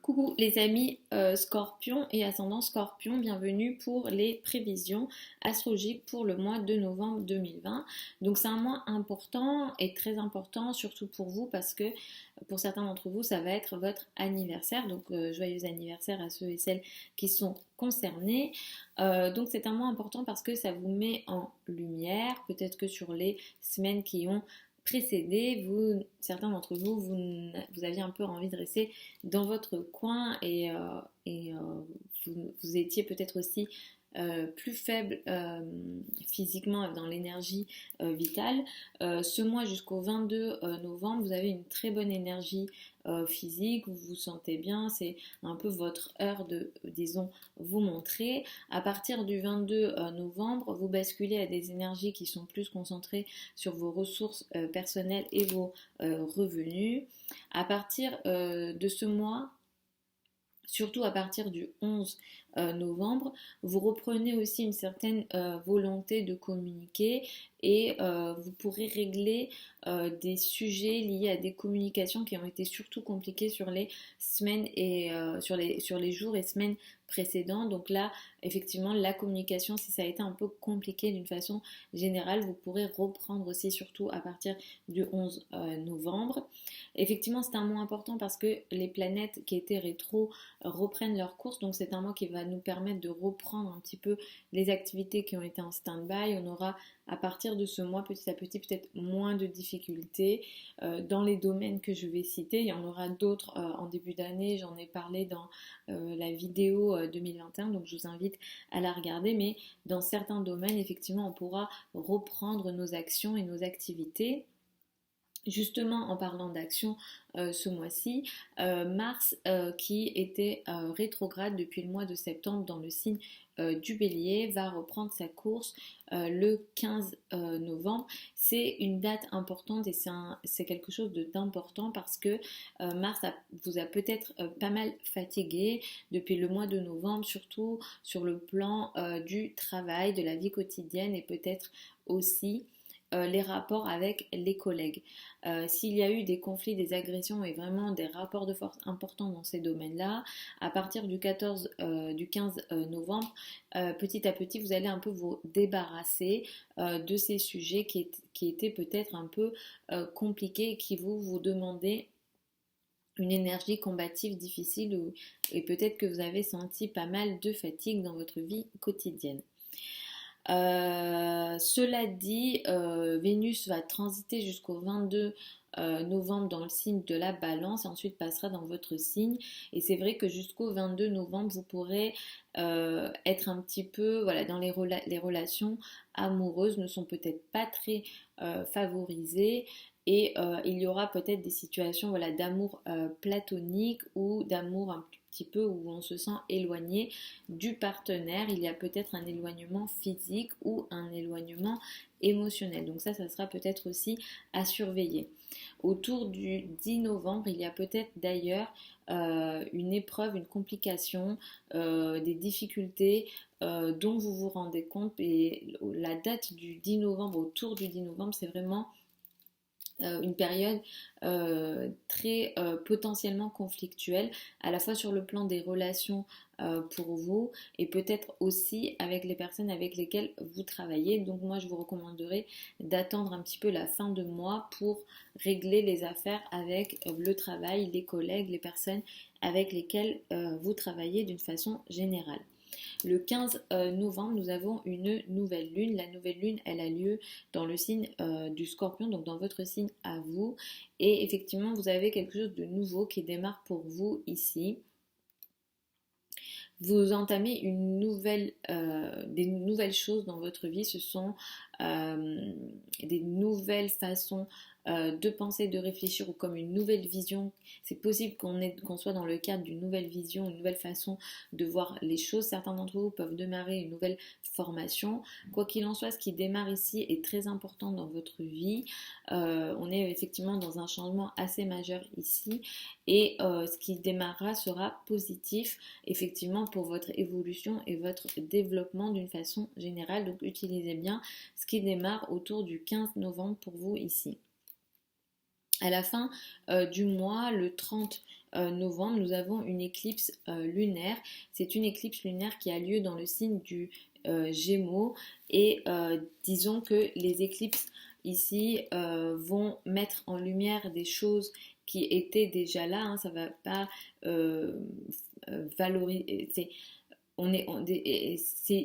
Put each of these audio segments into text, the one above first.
Coucou les amis Scorpion et ascendant Scorpion, bienvenue pour les prévisions astrologiques pour le mois de novembre 2020. Donc c'est un mois important et très important surtout pour vous parce que pour certains d'entre vous ça va être votre anniversaire. Donc joyeux anniversaire à ceux et celles qui sont concernés. Donc c'est un mois important parce que ça vous met en lumière, peut-être que sur les semaines qui ont précédé, certains d'entre vous, vous aviez un peu envie de rester dans votre coin et vous étiez peut-être aussi plus faible physiquement dans l'énergie vitale. Ce mois jusqu'au 22 novembre, vous avez une très bonne énergie physique, vous vous sentez bien, c'est un peu votre heure de, disons, vous montrer. À partir du 22 novembre, vous basculez à des énergies qui sont plus concentrées sur vos ressources personnelles et vos revenus. À partir de ce mois, surtout à partir du 11 novembre, vous reprenez aussi une certaine volonté de communiquer et vous pourrez régler des sujets liés à des communications qui ont été surtout compliquées sur les semaines et sur les jours et semaines précédents. Donc là, effectivement, la communication, si ça a été un peu compliqué d'une façon générale, vous pourrez reprendre aussi surtout à partir du 11 novembre. Effectivement, c'est un mois important parce que les planètes qui étaient rétro reprennent leur course. Donc c'est un mois qui va nous permettre de reprendre un petit peu les activités qui ont été en stand-by. On aura à partir de ce mois petit à petit peut-être moins de difficultés dans les domaines que je vais citer. Il y en aura d'autres en début d'année. J'en ai parlé dans la vidéo 2021, donc je vous invite à la regarder. Mais dans certains domaines, effectivement, on pourra reprendre nos actions et nos activités. Justement, en parlant d'action ce mois-ci, Mars qui était rétrograde depuis le mois de septembre dans le signe du Bélier va reprendre sa course le 15 novembre. C'est une date importante et c'est quelque chose d'important parce que vous a peut-être pas mal fatigué depuis le mois de novembre, surtout sur le plan du travail, de la vie quotidienne et peut-être aussi les rapports avec les collègues. S'il y a eu des conflits, des agressions et vraiment des rapports de force importants dans ces domaines-là, à partir du 15 novembre, petit à petit, vous allez un peu vous débarrasser de ces sujets qui étaient peut-être un peu compliqués et qui vous demandaient une énergie combative difficile et peut-être que vous avez senti pas mal de fatigue dans votre vie quotidienne. Cela dit, Vénus va transiter jusqu'au 22 novembre dans le signe de la Balance et ensuite passera dans votre signe. Et c'est vrai que jusqu'au 22 novembre, vous pourrez être un petit peu, voilà, dans les relations amoureuses ne sont peut-être pas très favorisées. Et il y aura peut-être des situations, voilà, d'amour platonique ou d'amour un petit peu où on se sent éloigné du partenaire. Il y a peut-être un éloignement physique ou un éloignement émotionnel. Donc ça sera peut-être aussi à surveiller. Autour du 10 novembre, il y a peut-être d'ailleurs une épreuve, une complication, des difficultés dont vous vous rendez compte. Et la date du 10 novembre, autour du 10 novembre, c'est vraiment une période très potentiellement conflictuelle, à la fois sur le plan des relations pour vous et peut-être aussi avec les personnes avec lesquelles vous travaillez. Donc moi je vous recommanderais d'attendre un petit peu la fin de mois pour régler les affaires avec le travail, les collègues, les personnes avec lesquelles vous travaillez d'une façon générale. Le 15 novembre, nous avons une nouvelle lune. La nouvelle lune, elle a lieu dans le signe du Scorpion, donc dans votre signe à vous. Et effectivement, vous avez quelque chose de nouveau qui démarre pour vous ici. Vous entamez des nouvelles choses dans votre vie. Ce sont des nouvelles façons de penser, de réfléchir ou comme une nouvelle vision. C'est possible qu'on soit dans le cadre d'une nouvelle vision, une nouvelle façon de voir les choses. Certains d'entre vous peuvent démarrer une nouvelle formation. Quoi qu'il en soit, ce qui démarre ici est très important dans votre vie. On est effectivement dans un changement assez majeur ici et ce qui démarrera sera positif effectivement pour votre évolution et votre développement d'une façon générale. Donc utilisez bien ce qui démarre autour du 15 novembre pour vous ici. À la fin du mois, le 30 novembre, nous avons une éclipse lunaire. C'est une éclipse lunaire qui a lieu dans le signe du Gémeaux et disons que les éclipses ici vont mettre en lumière des choses qui étaient déjà là, hein, ça va pas valoriser,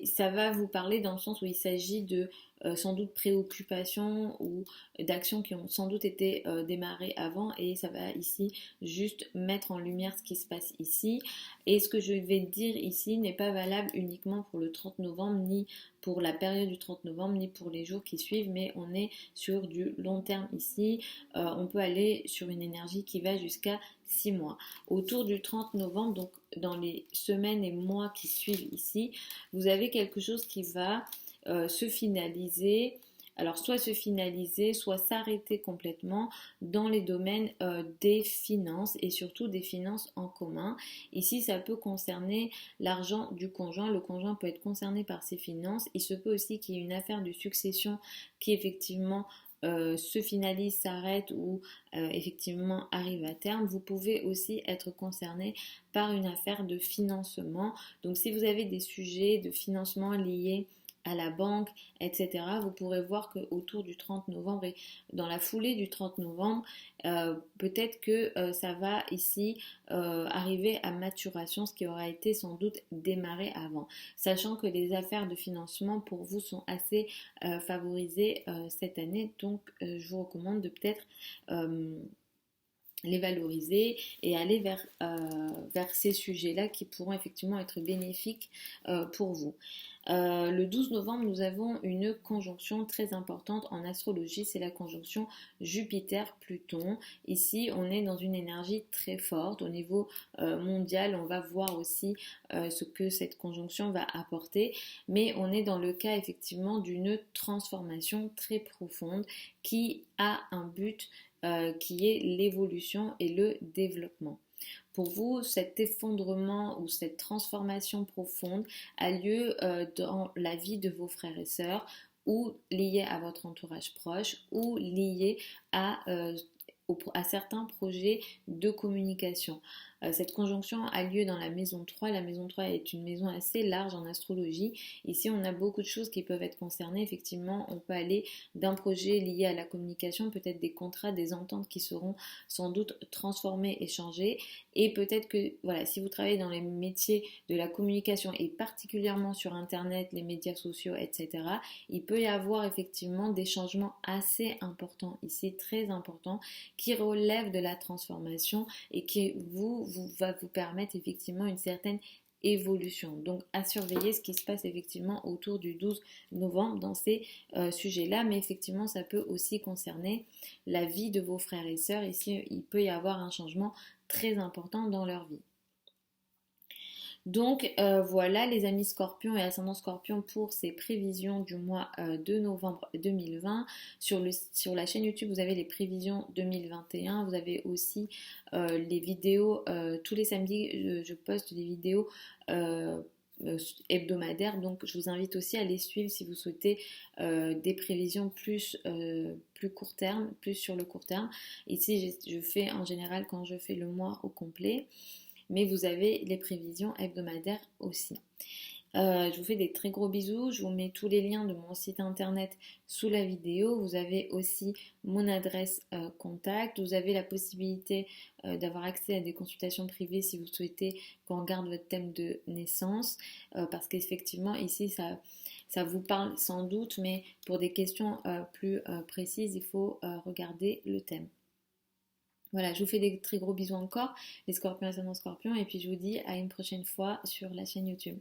ça va vous parler dans le sens où il s'agit de sans doute préoccupations ou d'actions qui ont sans doute été démarrées avant et ça va ici juste mettre en lumière ce qui se passe ici. Et ce que je vais dire ici n'est pas valable uniquement pour le 30 novembre ni pour la période du 30 novembre ni pour les jours qui suivent, mais on est sur du long terme ici. On peut aller sur une énergie qui va jusqu'à 6 mois. Autour du 30 novembre, donc dans les semaines et mois qui suivent ici, vous avez quelque chose qui va se finaliser. Alors soit se finaliser, soit s'arrêter complètement dans les domaines des finances et surtout des finances en commun. Ici, ça peut concerner l'argent du conjoint. Le conjoint peut être concerné par ses finances. Il se peut aussi qu'il y ait une affaire de succession qui effectivement se finalise, s'arrête ou effectivement arrive à terme. Vous pouvez aussi être concerné par une affaire de financement. Donc si vous avez des sujets de financement liés à la banque, etc., vous pourrez voir qu'autour du 30 novembre et dans la foulée du 30 novembre, peut-être que ça va ici arriver à maturation, ce qui aura été sans doute démarré avant. Sachant que les affaires de financement pour vous sont assez favorisées cette année, donc je vous recommande de peut-être les valoriser et aller vers ces sujets-là qui pourront effectivement être bénéfiques pour vous. Le 12 novembre, nous avons une conjonction très importante en astrologie, c'est la conjonction Jupiter-Pluton. Ici, on est dans une énergie très forte. Au niveau mondial, on va voir aussi ce que cette conjonction va apporter, mais on est dans le cas effectivement d'une transformation très profonde qui a un but qui est l'évolution et le développement. Pour vous, cet effondrement ou cette transformation profonde a lieu dans la vie de vos frères et sœurs ou lié à votre entourage proche ou lié à certains projets de communication. Cette conjonction a lieu dans la maison 3. La maison 3 est une maison assez large en astrologie. Ici, on a beaucoup de choses qui peuvent être concernées. Effectivement, on peut aller d'un projet lié à la communication, peut-être des contrats, des ententes qui seront sans doute transformées et changées. Et peut-être que, voilà, si vous travaillez dans les métiers de la communication et particulièrement sur Internet, les médias sociaux, etc., il peut y avoir effectivement des changements assez importants ici, très importants, qui relèvent de la transformation et qui va vous permettre effectivement une certaine évolution. Donc à surveiller ce qui se passe effectivement autour du 12 novembre dans ces sujets-là, mais effectivement ça peut aussi concerner la vie de vos frères et sœurs. Ici, il peut y avoir un changement très important dans leur vie. Donc voilà les amis Scorpions et ascendant Scorpion pour ces prévisions du mois de novembre 2020. Sur la chaîne YouTube, vous avez les prévisions 2021. Vous avez aussi les vidéos. Tous les samedis, je poste des vidéos hebdomadaires. Donc je vous invite aussi à les suivre si vous souhaitez des prévisions plus court terme, plus sur le court terme. Ici, je fais en général quand je fais le mois au complet. Mais vous avez les prévisions hebdomadaires aussi. Je vous fais des très gros bisous. Je vous mets tous les liens de mon site internet sous la vidéo. Vous avez aussi mon adresse contact. Vous avez la possibilité d'avoir accès à des consultations privées si vous souhaitez qu'on regarde votre thème de naissance. Parce qu'effectivement, ici, ça vous parle sans doute, mais pour des questions plus précises, il faut regarder le thème. Voilà, je vous fais des très gros bisous encore, les scorpions ascendant scorpion, et puis je vous dis à une prochaine fois sur la chaîne YouTube.